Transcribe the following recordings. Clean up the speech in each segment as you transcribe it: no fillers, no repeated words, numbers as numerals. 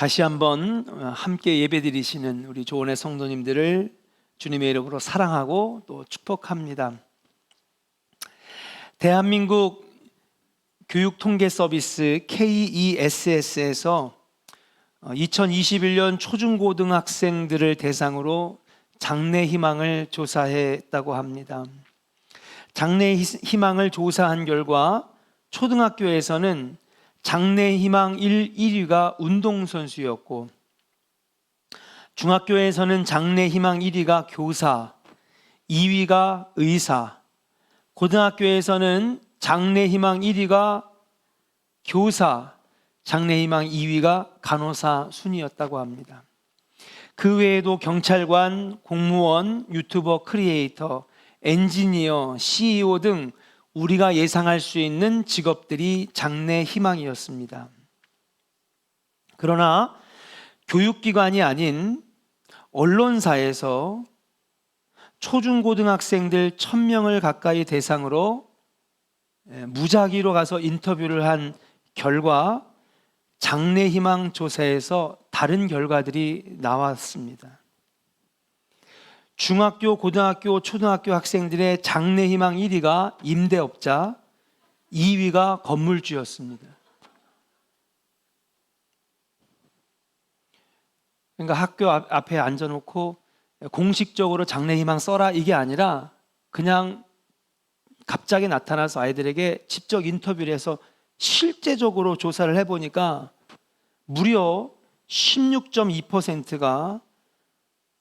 다시 한번 함께 예배드리시는 우리 조원의 성도님들을 주님의 이름으로 사랑하고 또 축복합니다. 대한민국 교육통계서비스 KESS에서 2021년 초중고등학생들을 대상으로 장래희망을 조사했다고 합니다. 장래희망을 조사한 결과 초등학교에서는 장래희망 1위가 운동선수였고, 중학교에서는 장래희망 1위가 교사, 2위가 의사, 고등학교에서는 장래희망 1위가 교사, 장래희망 2위가 간호사 순이었다고 합니다. 그 외에도 경찰관, 공무원, 유튜버, 크리에이터, 엔지니어, CEO 등 우리가 예상할 수 있는 직업들이 장래희망이었습니다. 그러나 교육기관이 아닌 언론사에서 초중고등학생들 1000명을 가까이 대상으로 무작위로 가서 인터뷰를 한 결과 장래희망 조사에서 다른 결과들이 나왔습니다. 중학교, 고등학교, 초등학교 학생들의 장래희망 1위가 임대업자, 2위가 건물주였습니다. 그러니까 학교 앞에 앉아놓고 공식적으로 장래희망 써라 이게 아니라 그냥 갑자기 나타나서 아이들에게 직접 인터뷰를 해서 실제적으로 조사를 해보니까 무려 16.2%가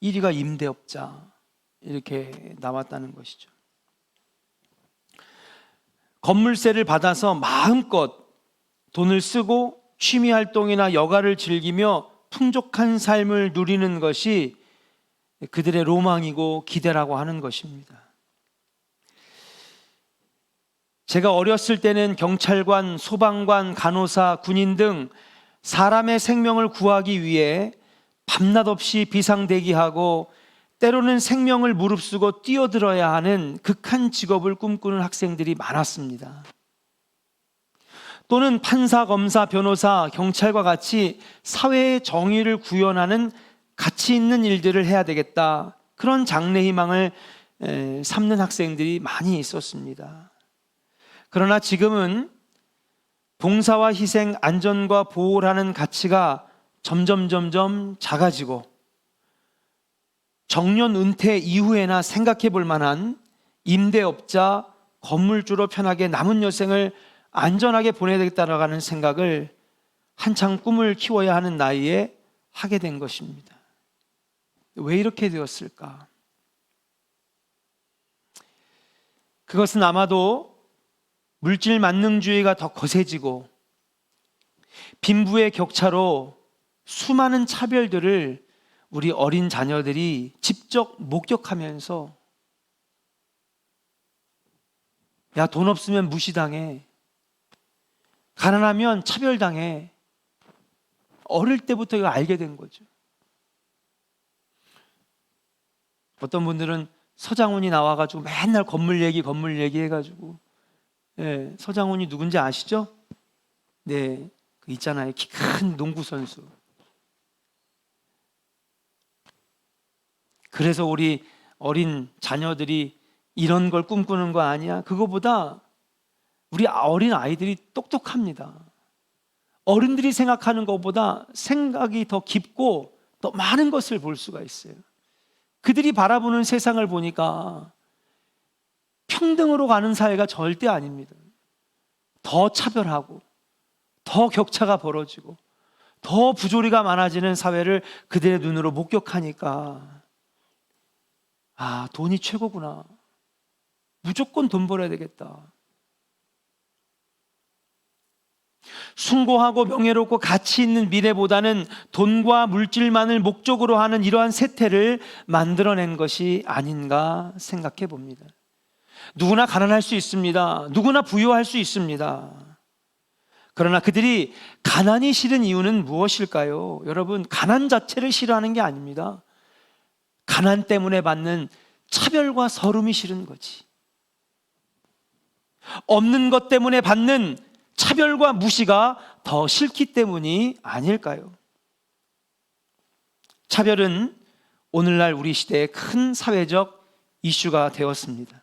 1위가 임대업자 이렇게 나왔다는 것이죠. 건물세를 받아서 마음껏 돈을 쓰고 취미활동이나 여가를 즐기며 풍족한 삶을 누리는 것이 그들의 로망이고 기대라고 하는 것입니다. 제가 어렸을 때는 경찰관, 소방관, 간호사, 군인 등 사람의 생명을 구하기 위해 밤낮 없이 비상대기하고 때로는 생명을 무릅쓰고 뛰어들어야 하는 극한 직업을 꿈꾸는 학생들이 많았습니다. 또는 판사, 검사, 변호사, 경찰과 같이 사회의 정의를 구현하는 가치 있는 일들을 해야 되겠다, 그런 장래희망을 삼는 학생들이 많이 있었습니다. 그러나 지금은 봉사와 희생, 안전과 보호라는 가치가 점점 작아지고 정년 은퇴 이후에나 생각해 볼 만한 임대업자, 건물주로 편하게 남은 여생을 안전하게 보내야 되겠다라는 생각을 한창 꿈을 키워야 하는 나이에 하게 된 것입니다. 왜 이렇게 되었을까? 그것은 아마도 물질 만능주의가 더 거세지고 빈부의 격차로 수많은 차별들을 우리 어린 자녀들이 직접 목격하면서 야, 돈 없으면 무시당해, 가난하면 차별당해, 어릴 때부터 이거 알게 된 거죠. 어떤 분들은 서장훈이 나와가지고 맨날 건물 얘기 해가지고, 서장훈이 누군지 아시죠? 네, 그 있잖아요, 키 큰 농구 선수. 그래서 우리 어린 자녀들이 이런 걸 꿈꾸는 거 아니야? 그거보다 우리 어린 아이들이 똑똑합니다. 어른들이 생각하는 것보다 생각이 더 깊고 더 많은 것을 볼 수가 있어요. 그들이 바라보는 세상을 보니까 평등으로 가는 사회가 절대 아닙니다. 더 차별하고 더 격차가 벌어지고 더 부조리가 많아지는 사회를 그들의 눈으로 목격하니까 아, 돈이 최고구나, 무조건 돈 벌어야 되겠다. 숭고하고 명예롭고 가치 있는 미래보다는 돈과 물질만을 목적으로 하는 이러한 세태를 만들어낸 것이 아닌가 생각해 봅니다. 누구나 가난할 수 있습니다. 누구나 부유할 수 있습니다. 그러나 그들이 가난이 싫은 이유는 무엇일까요? 여러분, 가난 자체를 싫어하는 게 아닙니다. 가난 때문에 받는 차별과 서름이 싫은 거지. 없는 것 때문에 받는 차별과 무시가 더 싫기 때문이 아닐까요? 차별은 오늘날 우리 시대의 큰 사회적 이슈가 되었습니다.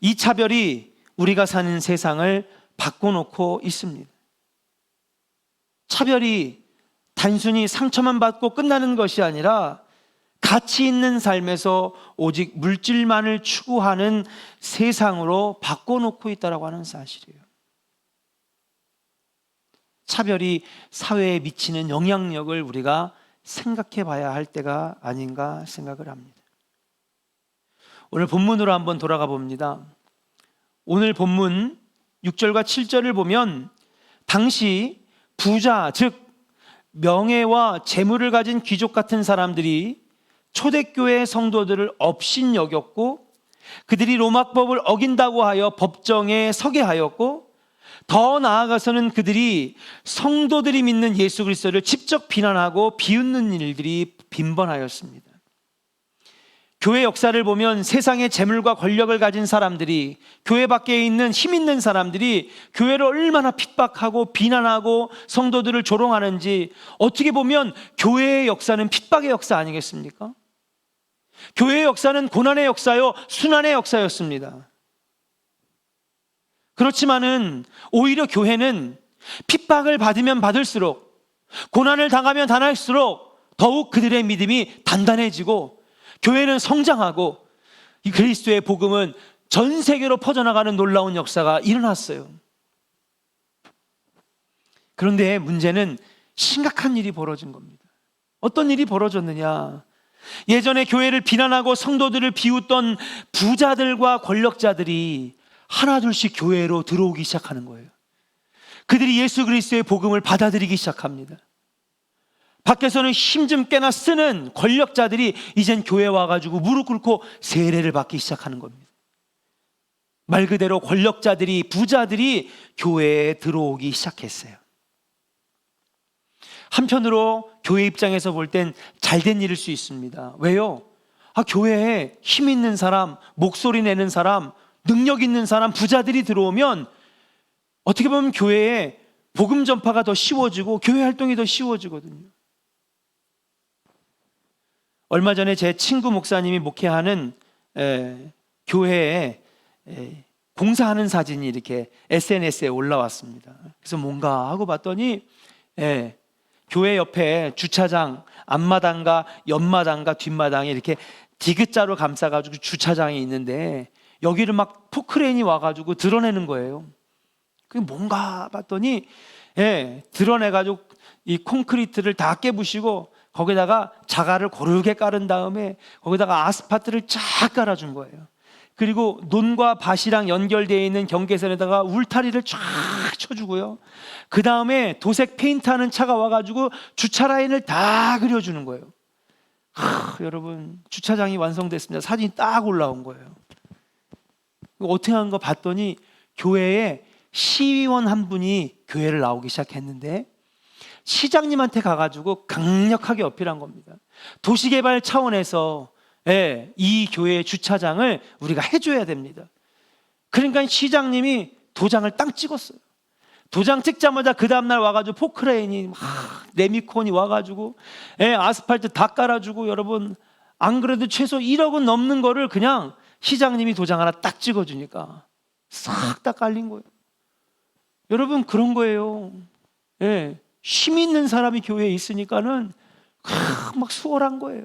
이 차별이 우리가 사는 세상을 바꿔놓고 있습니다. 차별이 단순히 상처만 받고 끝나는 것이 아니라 가치 있는 삶에서 오직 물질만을 추구하는 세상으로 바꿔놓고 있다고 하는 사실이에요. 차별이 사회에 미치는 영향력을 우리가 생각해 봐야 할 때가 아닌가 생각을 합니다. 오늘 본문으로 한번 돌아가 봅니다. 오늘 본문 6절과 7절을 보면 당시 부자, 즉 명예와 재물을 가진 귀족 같은 사람들이 초대교회 성도들을 업신여겼고 그들이 로마법을 어긴다고 하여 법정에 서게 하였고 더 나아가서는 그들이 성도들이 믿는 예수 그리스도를 직접 비난하고 비웃는 일들이 빈번하였습니다. 교회 역사를 보면 세상의 재물과 권력을 가진 사람들이, 교회 밖에 있는 힘 있는 사람들이 교회를 얼마나 핍박하고 비난하고 성도들을 조롱하는지, 어떻게 보면 교회의 역사는 핍박의 역사 아니겠습니까? 교회의 역사는 고난의 역사요, 순환의 역사였습니다. 그렇지만은 오히려 교회는 핍박을 받으면 받을수록, 고난을 당하면 당할수록 더욱 그들의 믿음이 단단해지고 교회는 성장하고 이 그리스도의 복음은 전 세계로 퍼져나가는 놀라운 역사가 일어났어요. 그런데 문제는 심각한 일이 벌어진 겁니다. 어떤 일이 벌어졌느냐? 예전에 교회를 비난하고 성도들을 비웃던 부자들과 권력자들이 하나둘씩 교회로 들어오기 시작하는 거예요. 그들이 예수 그리스도의 복음을 받아들이기 시작합니다. 밖에서는 힘 좀 꽤나 쓰는 권력자들이 이젠 교회에 와가지고 무릎 꿇고 세례를 받기 시작하는 겁니다. 말 그대로 권력자들이, 부자들이 교회에 들어오기 시작했어요. 한편으로 교회 입장에서 볼 땐 잘된 일일 수 있습니다. 왜요? 교회에 힘 있는 사람, 목소리 내는 사람, 능력 있는 사람, 부자들이 들어오면 어떻게 보면 교회에 복음 전파가 더 쉬워지고 교회 활동이 더 쉬워지거든요. 얼마 전에 제 친구 목사님이 목회하는 교회에 봉사하는 사진이 이렇게 SNS에 올라왔습니다. 그래서 뭔가 하고 봤더니 교회 옆에 주차장 앞마당과 옆마당과 뒷마당에 이렇게 디귿자로 감싸가지고 주차장이 있는데 여기를 막 포크레인이 와가지고 드러내는 거예요. 그게 뭔가 봤더니 드러내가지고 이 콘크리트를 다 깨부시고 거기다가 자갈을 고르게 깔은 다음에 거기다가 아스팔트를 쫙 깔아준 거예요. 그리고 논과 밭이랑 연결되어 있는 경계선에다가 울타리를 쫙 쳐주고요. 그 다음에 도색 페인트하는 차가 와가지고 주차 라인을 다 그려주는 거예요. 여러분, 주차장이 완성됐습니다. 사진이 딱 올라온 거예요. 어떻게 한 거 봤더니 교회에 시의원 한 분이 교회를 나오기 시작했는데 시장님한테 가가지고 강력하게 어필한 겁니다. 도시개발 차원에서 이 교회의 주차장을 우리가 해줘야 됩니다. 그러니까 시장님이 도장을 딱 찍었어요. 도장 찍자마자 그 다음날 와가지고 포크레인이 막 레미콘이 와가지고 아스팔트 다 깔아주고, 여러분 안 그래도 최소 1억은 넘는 거를 그냥 시장님이 도장 하나 딱 찍어주니까 싹 다 깔린 거예요. 여러분, 그런 거예요. 힘 있는 사람이 교회에 있으니까는 막 수월한 거예요.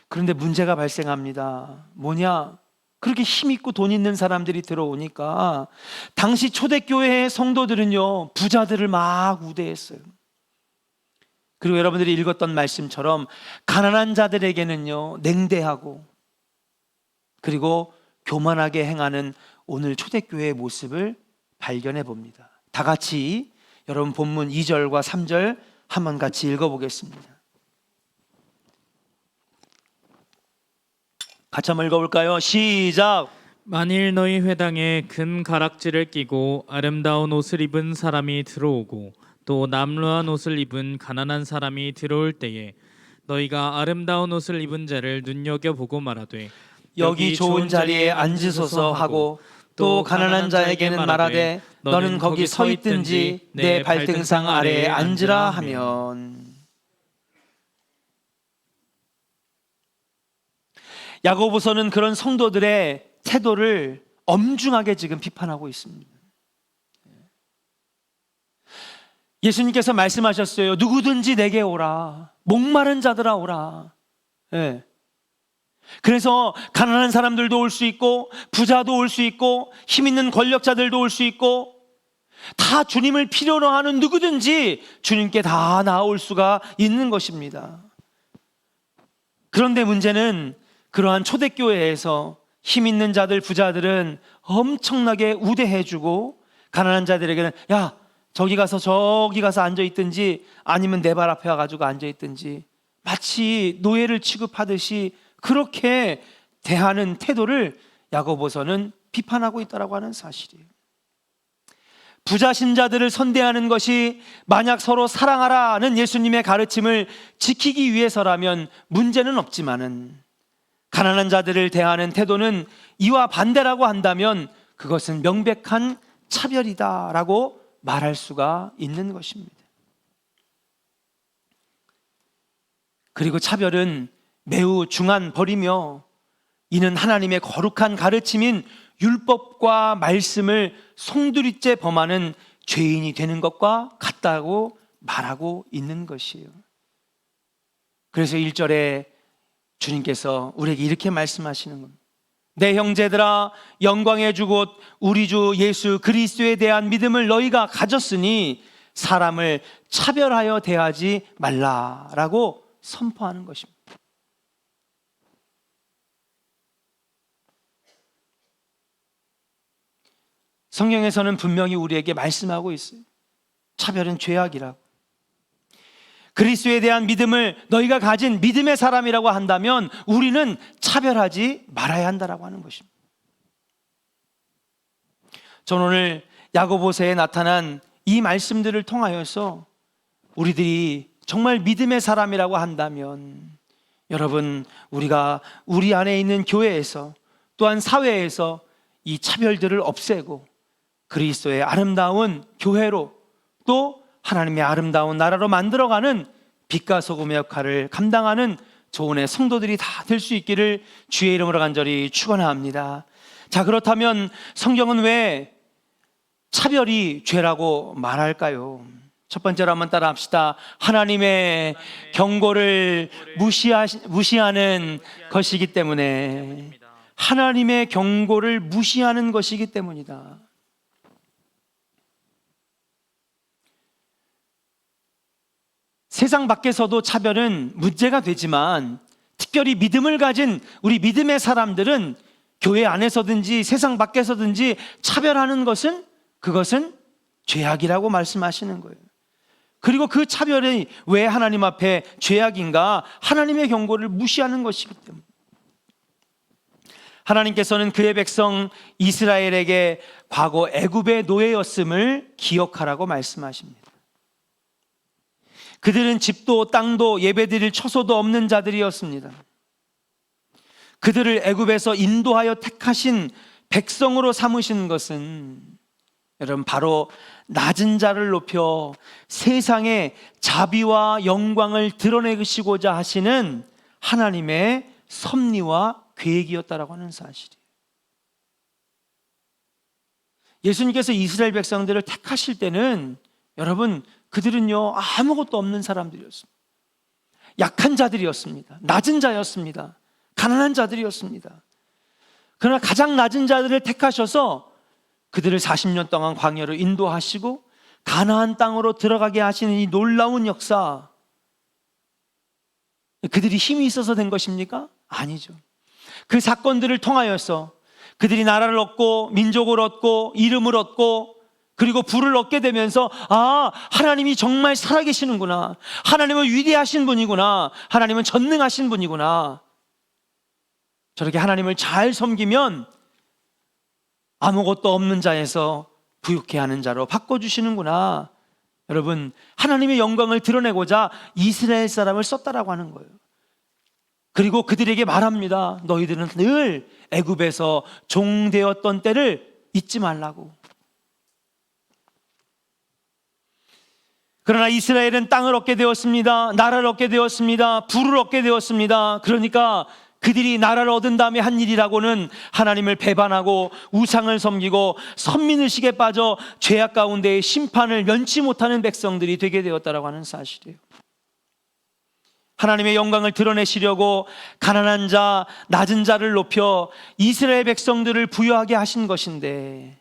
그런데 문제가 발생합니다. 뭐냐? 그렇게 힘 있고 돈 있는 사람들이 들어오니까 당시 초대교회의 성도들은요, 부자들을 막 우대했어요. 그리고 여러분들이 읽었던 말씀처럼 가난한 자들에게는요, 냉대하고 그리고 교만하게 행하는 오늘 초대교회의 모습을 발견해 봅니다. 다 같이 여러분 본문 2절과 3절 한번 같이 읽어보겠습니다. 같이 한번 읽어볼까요? 시작! 만일 너희 회당에 금 가락지를 끼고 아름다운 옷을 입은 사람이 들어오고 또 남루한 옷을 입은 가난한 사람이 들어올 때에 너희가 아름다운 옷을 입은 자를 눈여겨보고 말하되 여기 좋은 자리에 앉으소서 하고 또 가난한 자에게는 말하되 너는 거기 서 있든지 내 발등상 아래에 앉으라 하면. 야고보서는 그런 성도들의 태도를 엄중하게 지금 비판하고 있습니다. 예수님께서 말씀하셨어요. 누구든지 내게 오라. 목마른 자들아 오라. 네. 그래서 가난한 사람들도 올 수 있고 부자도 올 수 있고 힘 있는 권력자들도 올 수 있고 다 주님을 필요로 하는 누구든지 주님께 다 나아올 수가 있는 것입니다. 그런데 문제는 그러한 초대교회에서 힘 있는 자들, 부자들은 엄청나게 우대해주고 가난한 자들에게는 야 저기 가서 앉아있든지 아니면 내 발 앞에 와가지고 앉아있든지 마치 노예를 취급하듯이 그렇게 대하는 태도를 야고보서는 비판하고 있다고 하는 사실이에요. 부자 신자들을 선대하는 것이 만약 서로 사랑하라는 예수님의 가르침을 지키기 위해서라면 문제는 없지만은 가난한 자들을 대하는 태도는 이와 반대라고 한다면 그것은 명백한 차별이다라고 말할 수가 있는 것입니다. 그리고 차별은 매우 중한 벌이며 이는 하나님의 거룩한 가르침인 율법과 말씀을 송두리째 범하는 죄인이 되는 것과 같다고 말하고 있는 것이에요. 그래서 1절에 주님께서 우리에게 이렇게 말씀하시는 겁니다. 내 형제들아 영광의 주 곧 우리 주 예수 그리스도에 대한 믿음을 너희가 가졌으니 사람을 차별하여 대하지 말라라고 선포하는 것입니다. 성경에서는 분명히 우리에게 말씀하고 있어요. 차별은 죄악이라고. 그리스도에 대한 믿음을 너희가 가진 믿음의 사람이라고 한다면 우리는 차별하지 말아야 한다라고 하는 것입니다. 저는 오늘 야고보서에 나타난 이 말씀들을 통하여서 우리들이 정말 믿음의 사람이라고 한다면 여러분 우리가 우리 안에 있는 교회에서 또한 사회에서 이 차별들을 없애고 그리스도의 아름다운 교회로 또 하나님의 아름다운 나라로 만들어가는 빛과 소금의 역할을 감당하는 조은의 성도들이 다 될 수 있기를 주의 이름으로 간절히 축원합니다. 자, 그렇다면 성경은 왜 차별이 죄라고 말할까요? 첫 번째로 한번 따라 합시다. 하나님의 경고를 무시하는 것이기 때문에, 하나님의 경고를 무시하는 것이기 때문이다. 세상 밖에서도 차별은 문제가 되지만 특별히 믿음을 가진 우리 믿음의 사람들은 교회 안에서든지 세상 밖에서든지 차별하는 것은 그것은 죄악이라고 말씀하시는 거예요. 그리고 그 차별이 왜 하나님 앞에 죄악인가? 하나님의 경고를 무시하는 것이기 때문에. 하나님께서는 그의 백성 이스라엘에게 과거 애굽의 노예였음을 기억하라고 말씀하십니다. 그들은 집도 땅도 예배드릴 처소도 없는 자들이었습니다. 그들을 애굽에서 인도하여 택하신 백성으로 삼으신 것은 여러분 바로 낮은 자를 높여 세상의 자비와 영광을 드러내시고자 하시는 하나님의 섭리와 계획이었다라고 하는 사실이에요. 예수님께서 이스라엘 백성들을 택하실 때는 여러분 그들은요 아무것도 없는 사람들이었습니다. 약한 자들이었습니다. 낮은 자였습니다. 가난한 자들이었습니다. 그러나 가장 낮은 자들을 택하셔서 그들을 40년 동안 광야로 인도하시고 가나안 땅으로 들어가게 하시는 이 놀라운 역사, 그들이 힘이 있어서 된 것입니까? 아니죠. 그 사건들을 통하여서 그들이 나라를 얻고 민족을 얻고 이름을 얻고 그리고 부를 얻게 되면서 아, 하나님이 정말 살아계시는구나, 하나님은 위대하신 분이구나, 하나님은 전능하신 분이구나, 저렇게 하나님을 잘 섬기면 아무것도 없는 자에서 부유케 하는 자로 바꿔주시는구나. 여러분 하나님의 영광을 드러내고자 이스라엘 사람을 썼다라고 하는 거예요. 그리고 그들에게 말합니다. 너희들은 늘 애굽에서 종되었던 때를 잊지 말라고. 그러나 이스라엘은 땅을 얻게 되었습니다. 나라를 얻게 되었습니다. 부를 얻게 되었습니다. 그러니까 그들이 나라를 얻은 다음에 한 일이라고는 하나님을 배반하고 우상을 섬기고 선민의식에 빠져 죄악 가운데의 심판을 면치 못하는 백성들이 되게 되었다라고 하는 사실이에요. 하나님의 영광을 드러내시려고 가난한 자, 낮은 자를 높여 이스라엘 백성들을 부유하게 하신 것인데,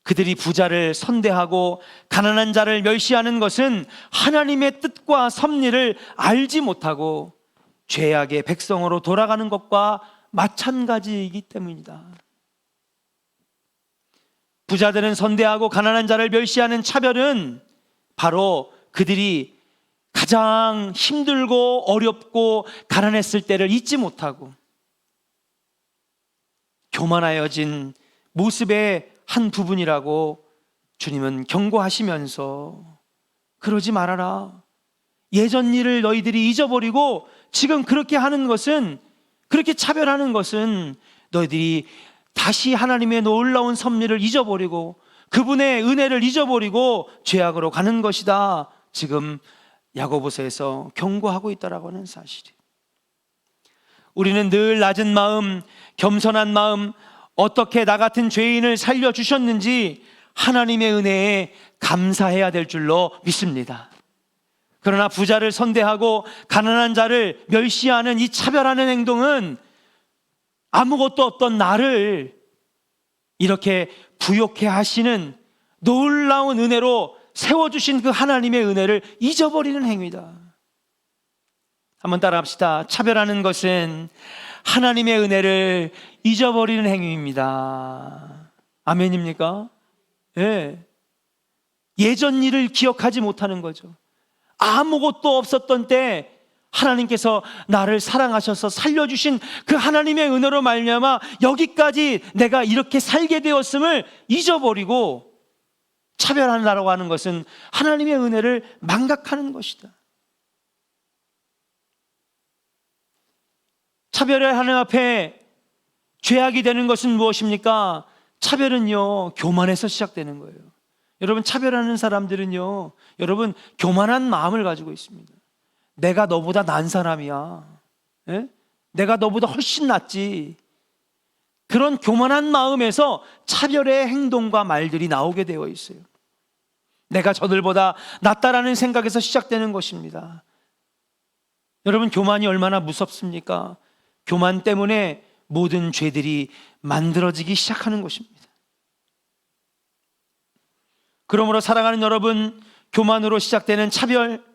그들이 부자를 선대하고 가난한 자를 멸시하는 것은 하나님의 뜻과 섭리를 알지 못하고 죄악의 백성으로 돌아가는 것과 마찬가지이기 때문이다. 부자들은 선대하고 가난한 자를 멸시하는 차별은 바로 그들이 가장 힘들고 어렵고 가난했을 때를 잊지 못하고 교만하여진 모습의 한 부분이라고 주님은 경고하시면서, 그러지 말아라. 예전 일을 너희들이 잊어버리고 지금 그렇게 하는 것은, 그렇게 차별하는 것은 너희들이 다시 하나님의 놀라운 섭리를 잊어버리고 그분의 은혜를 잊어버리고 죄악으로 가는 것이다. 지금 야고보서에서 경고하고 있다라고 하는 사실이에요. 우리는 늘 낮은 마음, 겸손한 마음, 어떻게 나 같은 죄인을 살려주셨는지 하나님의 은혜에 감사해야 될 줄로 믿습니다. 그러나 부자를 선대하고 가난한 자를 멸시하는 이 차별하는 행동은 아무것도 없던 나를 이렇게 부욕해 하시는 놀라운 은혜로 세워주신 그 하나님의 은혜를 잊어버리는 행위다. 한번 따라합시다. 차별하는 것은 하나님의 은혜를 잊어버리는 행위입니다. 아멘입니까? 예. 예전 일을 기억하지 못하는 거죠. 아무것도 없었던 때 하나님께서 나를 사랑하셔서 살려주신 그 하나님의 은혜로 말미암아 여기까지 내가 이렇게 살게 되었음을 잊어버리고 차별한다라고 하는 것은 하나님의 은혜를 망각하는 것이다. 차별을 하나님 앞에 죄악이 되는 것은 무엇입니까? 차별은요, 교만에서 시작되는 거예요. 여러분, 차별하는 사람들은요, 여러분, 교만한 마음을 가지고 있습니다. 내가 너보다 난 사람이야. 예? 내가 너보다 훨씬 낫지. 그런 교만한 마음에서 차별의 행동과 말들이 나오게 되어 있어요. 내가 저들보다 낫다라는 생각에서 시작되는 것입니다. 여러분, 교만이 얼마나 무섭습니까? 교만 때문에 모든 죄들이 만들어지기 시작하는 것입니다. 그러므로 사랑하는 여러분, 교만으로 시작되는 차별,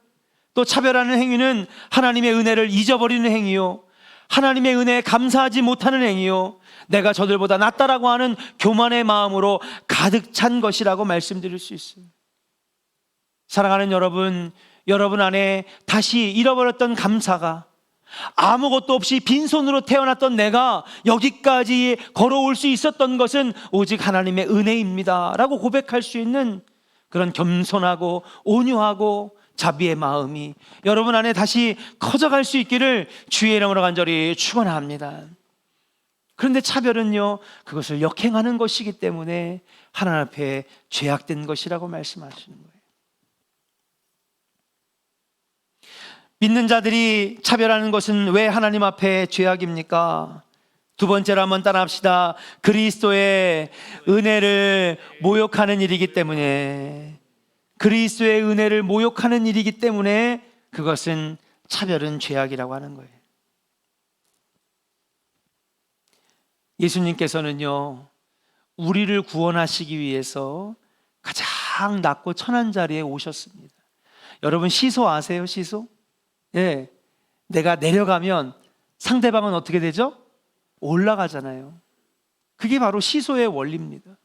또 차별하는 행위는 하나님의 은혜를 잊어버리는 행위요, 하나님의 은혜에 감사하지 못하는 행위요, 내가 저들보다 낫다라고 하는 교만의 마음으로 가득 찬 것이라고 말씀드릴 수 있어요. 사랑하는 여러분, 여러분 안에 다시 잃어버렸던 감사가, 아무것도 없이 빈손으로 태어났던 내가 여기까지 걸어올 수 있었던 것은 오직 하나님의 은혜입니다 라고 고백할 수 있는 그런 겸손하고 온유하고 자비의 마음이 여러분 안에 다시 커져갈 수 있기를 주의 이름으로 간절히 축원합니다. 그런데 차별은요, 그것을 역행하는 것이기 때문에 하나님 앞에 죄악된 것이라고 말씀하시는 거예요. 믿는 자들이 차별하는 것은 왜 하나님 앞에 죄악입니까? 두 번째로 한번 따라합시다. 그리스도의 은혜를 모욕하는 일이기 때문에, 그리스도의 은혜를 모욕하는 일이기 때문에 그것은, 차별은 죄악이라고 하는 거예요. 예수님께서는요, 우리를 구원하시기 위해서 가장 낮고 천한 자리에 오셨습니다. 여러분, 시소 아세요? 시소? 예, 내가 내려가면 상대방은 어떻게 되죠? 올라가잖아요. 그게 바로 시소의 원리입니다.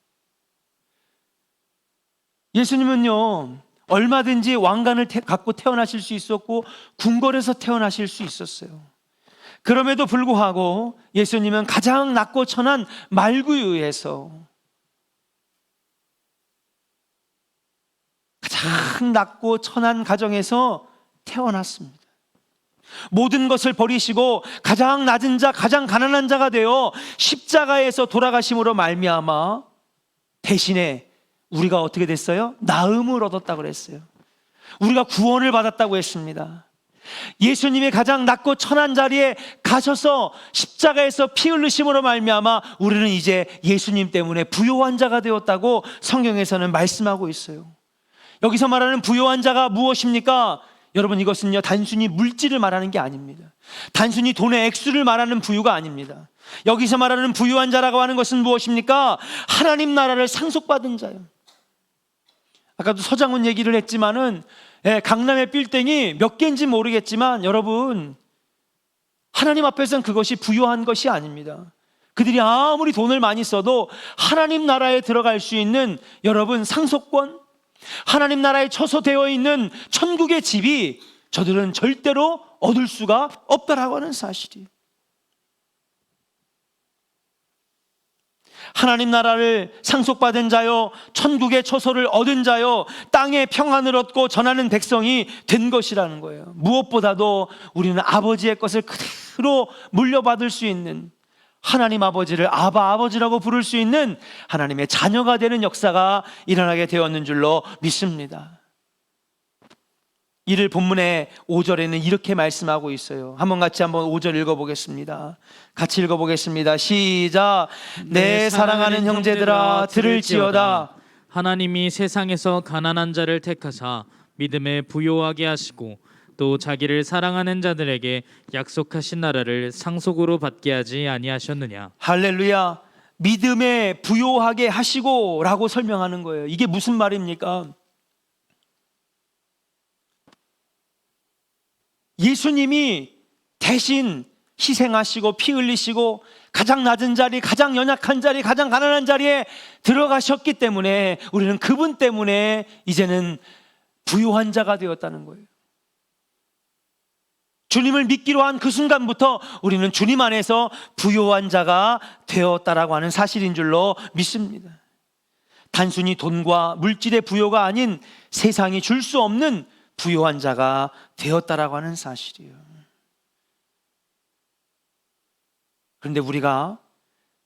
예수님은요, 얼마든지 왕관을 갖고 태어나실 수 있었고 궁궐에서 태어나실 수 있었어요. 그럼에도 불구하고 예수님은 가장 낮고 천한 말구유에서, 가장 낮고 천한 가정에서 태어났습니다. 모든 것을 버리시고 가장 낮은 자, 가장 가난한 자가 되어 십자가에서 돌아가심으로 말미암아 대신에 우리가 어떻게 됐어요? 나음을 얻었다고 그랬어요. 우리가 구원을 받았다고 했습니다. 예수님이 가장 낮고 천한 자리에 가셔서 십자가에서 피 흘리심으로 말미암아 우리는 이제 예수님 때문에 부요한 자가 되었다고 성경에서는 말씀하고 있어요. 여기서 말하는 부요한 자가 무엇입니까? 여러분, 이것은요 단순히 물질을 말하는 게 아닙니다. 단순히 돈의 액수를 말하는 부유가 아닙니다. 여기서 말하는 부유한 자라고 하는 것은 무엇입니까? 하나님 나라를 상속받은 자요. 아까도 서장훈 얘기를 했지만은 강남의 빌딩이 몇 개인지 모르겠지만 여러분, 하나님 앞에서는 그것이 부유한 것이 아닙니다. 그들이 아무리 돈을 많이 써도 하나님 나라에 들어갈 수 있는 여러분 상속권, 하나님 나라에 처소되어 있는 천국의 집이 저들은 절대로 얻을 수가 없다라고 하는 사실이에요. 하나님 나라를 상속받은 자요, 천국의 처소를 얻은 자요, 땅의 평안을 얻고 전하는 백성이 된 것이라는 거예요. 무엇보다도 우리는 아버지의 것을 그대로 물려받을 수 있는, 하나님 아버지를 아바 아버지라고 부를 수 있는 하나님의 자녀가 되는 역사가 일어나게 되었는 줄로 믿습니다. 이를 본문의 5절에는 이렇게 말씀하고 있어요. 한번 5절 읽어보겠습니다. 같이 읽어보겠습니다. 시작. 내 사랑하는 형제들아 들을지어다. 하나님이 세상에서 가난한 자를 택하사 믿음에 부요하게 하시고 또 자기를 사랑하는 자들에게 약속하신 나라를 상속으로 받게 하지 아니하셨느냐. 할렐루야. 믿음에 부요하게 하시고 라고 설명하는 거예요. 이게 무슨 말입니까? 예수님이 대신 희생하시고 피 흘리시고 가장 낮은 자리, 가장 연약한 자리, 가장 가난한 자리에 들어가셨기 때문에 우리는 그분 때문에 이제는 부요한 자가 되었다는 거예요. 주님을 믿기로 한 그 순간부터 우리는 주님 안에서 부요한 자가 되었다라고 하는 사실인 줄로 믿습니다. 단순히 돈과 물질의 부요가 아닌 세상이 줄 수 없는 부요한 자가 되었다라고 하는 사실이에요. 그런데 우리가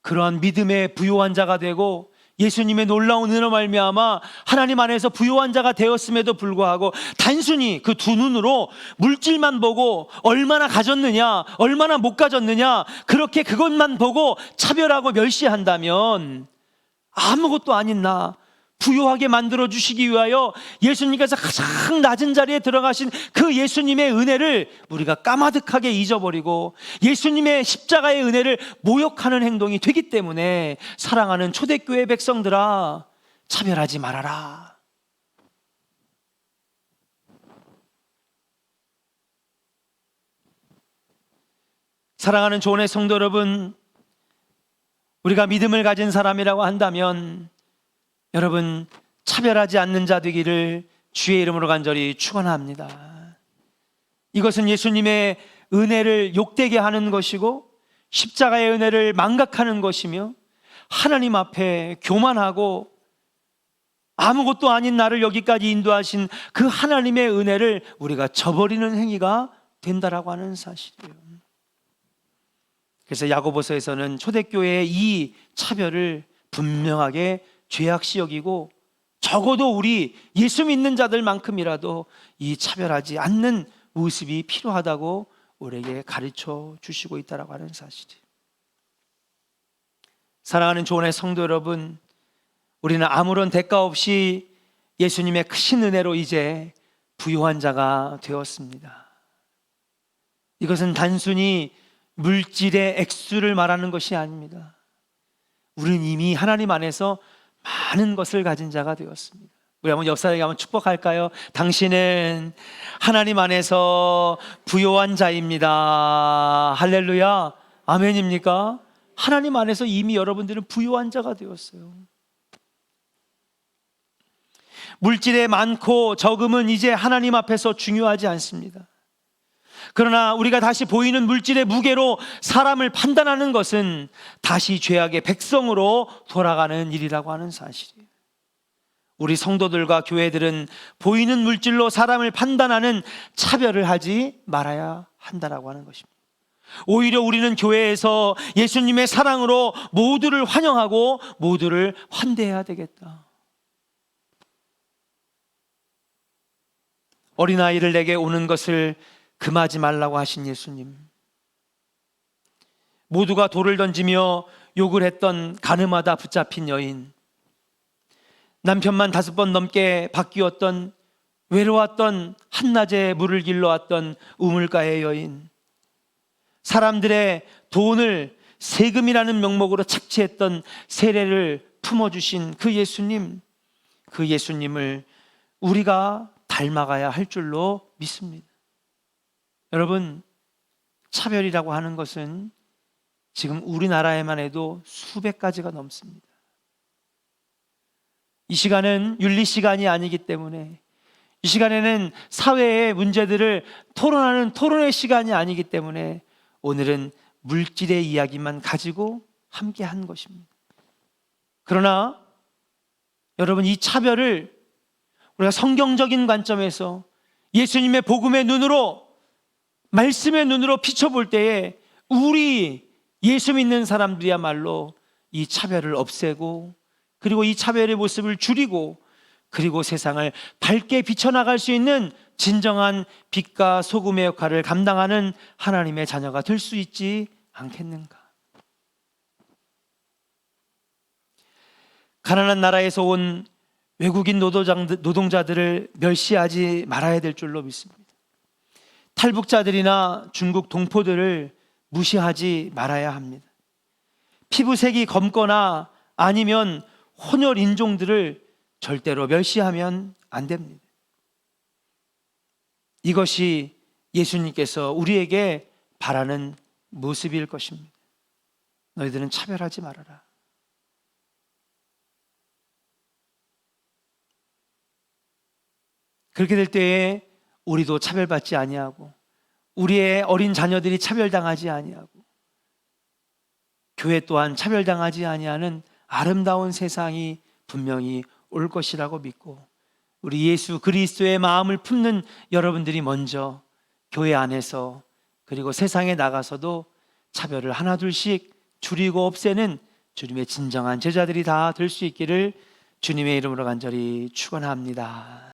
그러한 믿음의 부요한 자가 되고 예수님의 놀라운 은혜로 말미암아 하나님 안에서 부요한 자가 되었음에도 불구하고 단순히 그 두 눈으로 물질만 보고 얼마나 가졌느냐, 얼마나 못 가졌느냐, 그렇게 그것만 보고 차별하고 멸시한다면 아무것도 아닌 나 부요하게 만들어 주시기 위하여 예수님께서 가장 낮은 자리에 들어가신 그 예수님의 은혜를 우리가 까마득하게 잊어버리고 예수님의 십자가의 은혜를 모욕하는 행동이 되기 때문에 사랑하는 초대교회 백성들아, 차별하지 말아라. 사랑하는 조언의 성도 여러분, 우리가 믿음을 가진 사람이라고 한다면 여러분, 차별하지 않는 자 되기를 주의 이름으로 간절히 축원합니다. 이것은 예수님의 은혜를 욕되게 하는 것이고 십자가의 은혜를 망각하는 것이며 하나님 앞에 교만하고 아무것도 아닌 나를 여기까지 인도하신 그 하나님의 은혜를 우리가 저버리는 행위가 된다라고 하는 사실이에요. 그래서 야고보서에서는 초대교회의 이 차별을 분명하게 죄악시 여기고 적어도 우리 예수 믿는 자들만큼이라도 이 차별하지 않는 모습이 필요하다고 우리에게 가르쳐 주시고 있다고 하는 사실이에요. 사랑하는 조언의 성도 여러분, 우리는 아무런 대가 없이 예수님의 크신 은혜로 이제 부요한 자가 되었습니다. 이것은 단순히 물질의 액수를 말하는 것이 아닙니다. 우리는 이미 하나님 안에서 많은 것을 가진 자가 되었습니다. 우리 한번 옆 사람에게 한번 축복할까요? 당신은 하나님 안에서 부요한 자입니다. 할렐루야. 아멘입니까? 하나님 안에서 이미 여러분들은 부요한 자가 되었어요. 물질의 많고 적음은 이제 하나님 앞에서 중요하지 않습니다. 그러나 우리가 다시 보이는 물질의 무게로 사람을 판단하는 것은 다시 죄악의 백성으로 돌아가는 일이라고 하는 사실이에요. 우리 성도들과 교회들은 보이는 물질로 사람을 판단하는 차별을 하지 말아야 한다라고 하는 것입니다. 오히려 우리는 교회에서 예수님의 사랑으로 모두를 환영하고 모두를 환대해야 되겠다. 어린아이를 내게 오는 것을 금하지 말라고 하신 예수님. 모두가 돌을 던지며 욕을 했던 가늠하다 붙잡힌 여인, 남편만 5번 넘게 바뀌었던 외로웠던 한낮에 물을 길러왔던 우물가의 여인, 사람들의 돈을 세금이라는 명목으로 착취했던 세례를 품어주신 그 예수님, 그 예수님을 우리가 닮아가야 할 줄로 믿습니다. 여러분, 차별이라고 하는 것은 지금 우리나라에만 해도 수백 가지가 넘습니다. 이 시간은 윤리 시간이 아니기 때문에, 이 시간에는 사회의 문제들을 토론하는 토론의 시간이 아니기 때문에 오늘은 물질의 이야기만 가지고 함께 한 것입니다. 그러나 여러분, 이 차별을 우리가 성경적인 관점에서 예수님의 복음의 눈으로, 말씀의 눈으로 비춰볼 때에 우리 예수 믿는 사람들이야말로 이 차별을 없애고, 그리고 이 차별의 모습을 줄이고, 그리고 세상을 밝게 비춰나갈 수 있는 진정한 빛과 소금의 역할을 감당하는 하나님의 자녀가 될 수 있지 않겠는가? 가난한 나라에서 온 외국인 노동자들을 멸시하지 말아야 될 줄로 믿습니다. 탈북자들이나 중국 동포들을 무시하지 말아야 합니다. 피부색이 검거나 아니면 혼혈 인종들을 절대로 멸시하면 안 됩니다. 이것이 예수님께서 우리에게 바라는 모습일 것입니다. 너희들은 차별하지 말아라. 그렇게 될 때에 우리도 차별받지 아니하고, 우리의 어린 자녀들이 차별당하지 아니하고, 교회 또한 차별당하지 아니하는 아름다운 세상이 분명히 올 것이라고 믿고, 우리 예수 그리스도의 마음을 품는 여러분들이 먼저 교회 안에서 그리고 세상에 나가서도 차별을 하나둘씩 줄이고 없애는 주님의 진정한 제자들이 다 될 수 있기를 주님의 이름으로 간절히 축원합니다.